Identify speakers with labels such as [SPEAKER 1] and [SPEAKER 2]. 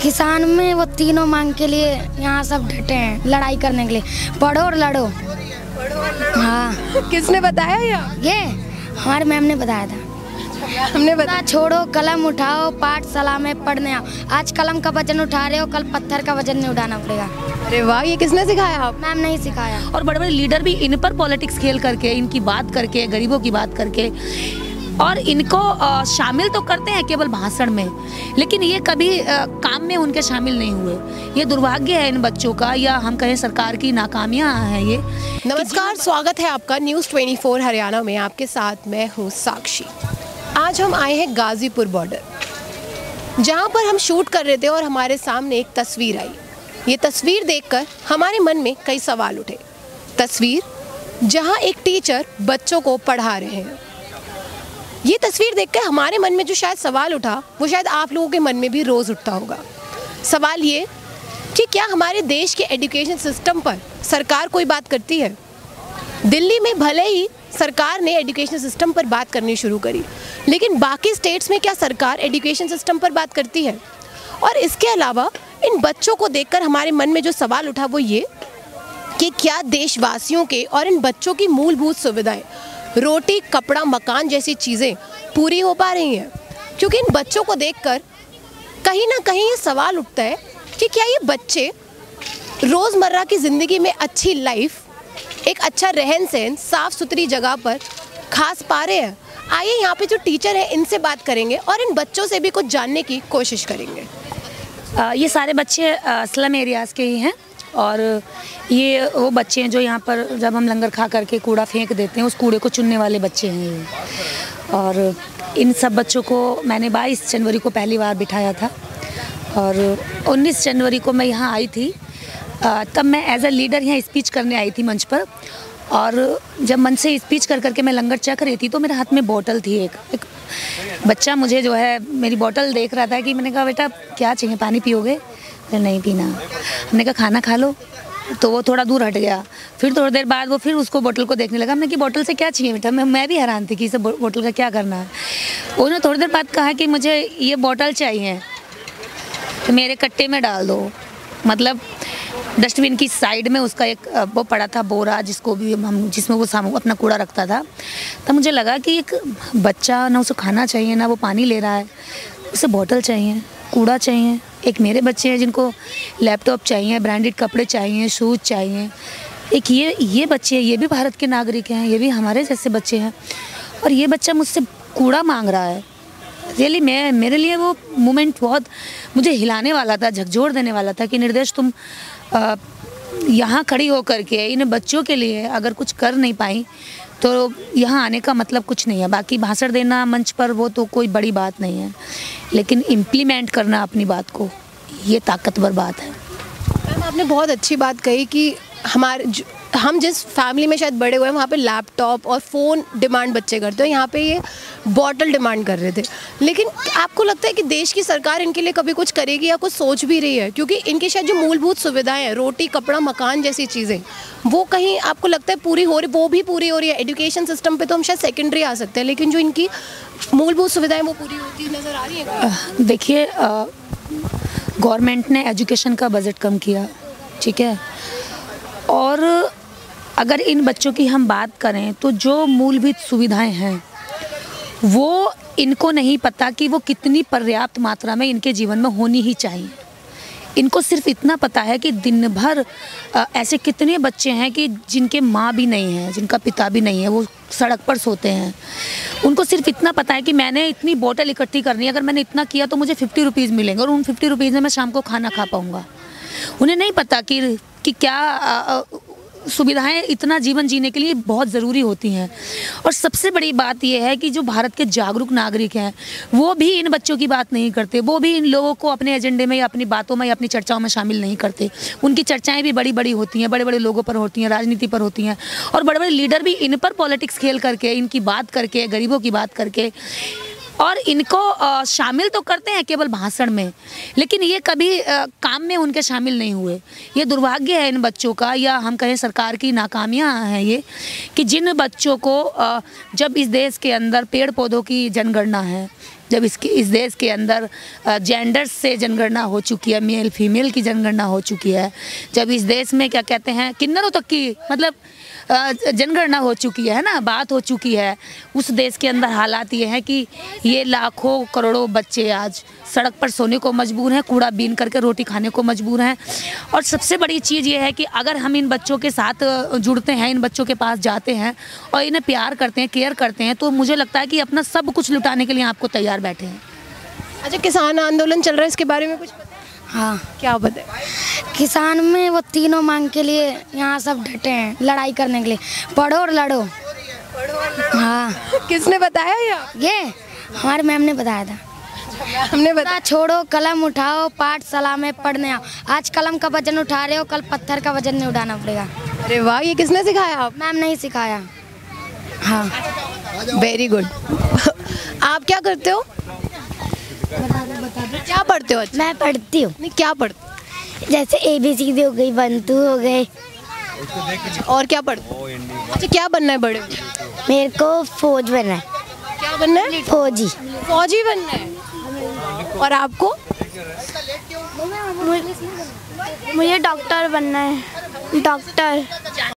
[SPEAKER 1] किसान में वो तीनों मांग के लिए यहाँ सब डटे हैं लड़ाई करने के लिए, पढ़ो और लड़ो। हाँ।
[SPEAKER 2] किसने बताया
[SPEAKER 1] ये हमारे मैम ने बताया था।
[SPEAKER 2] हमने बताया।
[SPEAKER 1] छोड़ो कलम उठाओ पाठशाला में पढ़ने आओ। आज कलम का वजन उठा रहे हो, कल पत्थर का वजन नहीं उठाना पड़ेगा।
[SPEAKER 2] अरे वाह, ये किसने सिखाया आप?
[SPEAKER 1] मैम नहीं सिखाया।
[SPEAKER 3] और बड़े बड़े लीडर भी इन पर पॉलिटिक्स खेल करके, इनकी बात करके, गरीबों की बात करके, और इनको शामिल तो करते हैं केवल भाषण में, लेकिन ये कभी काम में उनके शामिल नहीं हुए। ये दुर्भाग्य है इन बच्चों का, या हम कहें सरकार की नाकामियां हैं ये।
[SPEAKER 2] नमस्कार, स्वागत है आपका न्यूज़ 24 हरियाणा में। आपके साथ मैं हूँ साक्षी। आज हम आए हैं गाजीपुर बॉर्डर, जहाँ पर हम शूट कर रहे थे और हमारे सामने एक तस्वीर आई। ये तस्वीर देखकर हमारे मन में कई सवाल उठे। तस्वीर जहाँ एक टीचर बच्चों को पढ़ा रहे हैं। ये तस्वीर देखकर हमारे मन में जो शायद सवाल उठा, वो शायद आप लोगों के मन में भी रोज़ उठता होगा। सवाल ये कि क्या हमारे देश के एजुकेशन सिस्टम पर सरकार कोई बात करती है? दिल्ली में भले ही सरकार ने एजुकेशन सिस्टम पर बात करनी शुरू करी, लेकिन बाकी स्टेट्स में क्या सरकार एजुकेशन सिस्टम पर बात करती है? और इसके अलावा इन बच्चों को देखकर हमारे मन में जो सवाल उठा वो ये कि क्या देशवासियों के और इन बच्चों की मूलभूत सुविधाएं, रोटी, कपड़ा, मकान जैसी चीज़ें पूरी हो पा रही हैं? क्योंकि इन बच्चों को देखकर कहीं ना कहीं ये सवाल उठता है कि क्या ये बच्चे रोज़मर्रा की ज़िंदगी में अच्छी लाइफ, एक अच्छा रहन सहन, साफ़ सुथरी जगह पर खास पा रहे हैं? आइए यहाँ पे जो टीचर हैं इनसे बात करेंगे और इन बच्चों से भी कुछ जानने की कोशिश करेंगे।
[SPEAKER 3] ये सारे बच्चे स्लम एरियाज़ के ही हैं, और ये वो बच्चे हैं जो यहाँ पर जब हम लंगर खा करके कूड़ा फेंक देते हैं, उस कूड़े को चुनने वाले बच्चे हैं ये। और इन सब बच्चों को मैंने 22 जनवरी को पहली बार बिठाया था, और 19 जनवरी को मैं यहाँ आई थी। तब मैं एज अ लीडर यहाँ स्पीच करने आई थी मंच पर, और जब मंच से स्पीच कर करके मैं लंगर चख रही थी तो मेरे हाथ में बोतल थी। एक बच्चा मुझे जो है मेरी बोतल देख रहा था कि मैंने कहा बेटा क्या चाहिए, पानी पियोगे? नहीं पीना। हमने कहा खाना खा लो, तो वो थोड़ा दूर हट गया। फिर थोड़ी देर बाद वो फिर उसको बोतल को देखने लगा। हमने कि बोतल से क्या चाहिए बेटा? मैं भी हैरान थी कि इसे बोतल का क्या करना है। उन्होंने थोड़ी देर बाद कहा कि मुझे ये बोतल चाहिए तो मेरे कट्टे में डाल दो। मतलब डस्टबिन की साइड में उसका एक वो पड़ा था बोरा, जिसको भी हम जिसमें वो अपना कूड़ा रखता था। तब मुझे लगा कि एक बच्चा ना उसे खाना चाहिए ना वो पानी ले रहा है, उसे बोतल चाहिए, कूड़ा चाहिए। एक मेरे बच्चे हैं जिनको लैपटॉप चाहिए, ब्रांडेड कपड़े चाहिए, शूज़ चाहिए। एक ये बच्चे, ये भी भारत के नागरिक हैं, ये भी हमारे जैसे बच्चे हैं, और ये बच्चा मुझसे कूड़ा मांग रहा है। रियली मेरे लिए वो मोमेंट बहुत मुझे हिलाने वाला था, झकझोर देने वाला था कि निर्देश तुम यहाँ खड़ी होकर के इन बच्चों के लिए अगर कुछ कर नहीं पाई तो यहाँ आने का मतलब कुछ नहीं है। बाकी भाषण देना मंच पर वो तो कोई बड़ी बात नहीं है, लेकिन इम्प्लीमेंट करना अपनी बात को, ये ताकतवर बात है।
[SPEAKER 2] मैम, आपने बहुत अच्छी बात कही कि हम जिस फैमिली में शायद बड़े हुए हैं वहाँ पे लैपटॉप और फ़ोन डिमांड बच्चे करते हैं, यहाँ पे ये बॉटल डिमांड कर रहे थे। लेकिन आपको लगता है कि देश की सरकार इनके लिए कभी कुछ करेगी या कुछ सोच भी रही है? क्योंकि इनकी शायद जो मूलभूत सुविधाएं हैं, रोटी, कपड़ा, मकान जैसी चीज़ें, वो कहीं आपको लगता है पूरी हो रही, वो भी पूरी हो रही है? एजुकेशन सिस्टम पर तो हम शायद सेकेंडरी आ सकते हैं, लेकिन जो इनकी मूलभूत सुविधाएँ वो पूरी होती नज़र आ रही है?
[SPEAKER 3] देखिए, गवर्नमेंट ने एजुकेशन का बजट कम किया, ठीक है, और अगर इन बच्चों की हम बात करें तो जो मूलभूत सुविधाएं हैं वो इनको नहीं पता कि वो कितनी पर्याप्त मात्रा में इनके जीवन में होनी ही चाहिए। इनको सिर्फ इतना पता है कि दिन भर ऐसे कितने बच्चे हैं कि जिनके माँ भी नहीं है, जिनका पिता भी नहीं है, वो सड़क पर सोते हैं। उनको सिर्फ इतना पता है कि मैंने इतनी बोतल इकट्ठी करनी है, अगर मैंने इतना किया तो मुझे 50 रुपीज़ मिलेंगे और उन 50 रुपीज़ में मैं शाम को खाना खा पाऊँगा। उन्हें नहीं पता कि क्या सुविधाएं इतना जीवन जीने के लिए बहुत ज़रूरी होती हैं। और सबसे बड़ी बात यह है कि जो भारत के जागरूक नागरिक हैं वो भी इन बच्चों की बात नहीं करते, वो भी इन लोगों को अपने एजेंडे में या अपनी बातों में या अपनी चर्चाओं में शामिल नहीं करते। उनकी चर्चाएं भी बड़ी बड़ी होती हैं, बड़े बड़े लोगों पर होती हैं, राजनीति पर होती हैं, और बड़े बड़े लीडर भी इन पर पॉलिटिक्स खेल करके, इनकी बात करके, गरीबों की बात करके और इनको शामिल तो करते हैं केवल भाषण में, लेकिन ये कभी काम में उनके शामिल नहीं हुए। ये दुर्भाग्य है इन बच्चों का, या हम कहें सरकार की नाकामियाँ हैं ये, कि जिन बच्चों को जब इस देश के अंदर पेड़ पौधों की जनगणना है, जब इस देश के अंदर जेंडर्स से जनगणना हो चुकी है, मेल फीमेल की जनगणना हो चुकी है, जब इस देश में क्या कहते हैं किन्नरों तक की मतलब जनगणना हो चुकी है ना, बात हो चुकी है, उस देश के अंदर हालात ये हैं कि ये लाखों करोड़ों बच्चे आज सड़क पर सोने को मजबूर हैं, कूड़ा बीन करके रोटी खाने को मजबूर हैं। और सबसे बड़ी चीज़ ये है कि अगर हम इन बच्चों के साथ जुड़ते हैं, इन बच्चों के पास जाते हैं और इन्हें प्यार करते हैं, केयर करते हैं, तो मुझे लगता है कि अपना सब कुछ लुटाने के लिए आपको तैयार बैठे हैं।
[SPEAKER 2] अच्छा, किसान आंदोलन चल रहा है, इसके बारे में कुछ पता?
[SPEAKER 1] हाँ,
[SPEAKER 2] क्या बताए?
[SPEAKER 1] किसान में वो तीनों मांग के लिए यहाँ सब डटे हैं लड़ाई करने के लिए, पढ़ो और लड़ो। हाँ।
[SPEAKER 2] किसने बताया
[SPEAKER 1] ये हमारे मैम ने बताया था।
[SPEAKER 2] हमने बताया।
[SPEAKER 1] छोड़ो कलम उठाओ, पाठशाला में पढ़ने आओ। आज कलम का वजन उठा रहे हो, कल पत्थर का वजन नहीं उठाना पड़ेगा।
[SPEAKER 2] अरे वाह, ये किसने सिखाया आप?
[SPEAKER 1] मैम नहीं सिखाया। हाँ,
[SPEAKER 2] वेरी गुड। आप क्या करते हो? क्या पढ़ते हो?
[SPEAKER 1] मैं पढ़ती हूँ।
[SPEAKER 2] नहीं, क्या पढ़ते हो?
[SPEAKER 1] जैसे ABCD हो गई, 1 2 हो गए।
[SPEAKER 2] और क्या पढ़ते हो? अच्छा, क्या बनना है बड़े होके?
[SPEAKER 1] मेरे को फौज बनना है।
[SPEAKER 2] क्या बनना है?
[SPEAKER 1] फौजी।
[SPEAKER 2] फौजी बनना है। और आपको?
[SPEAKER 1] मुझे डॉक्टर बनना है। डॉक्टर।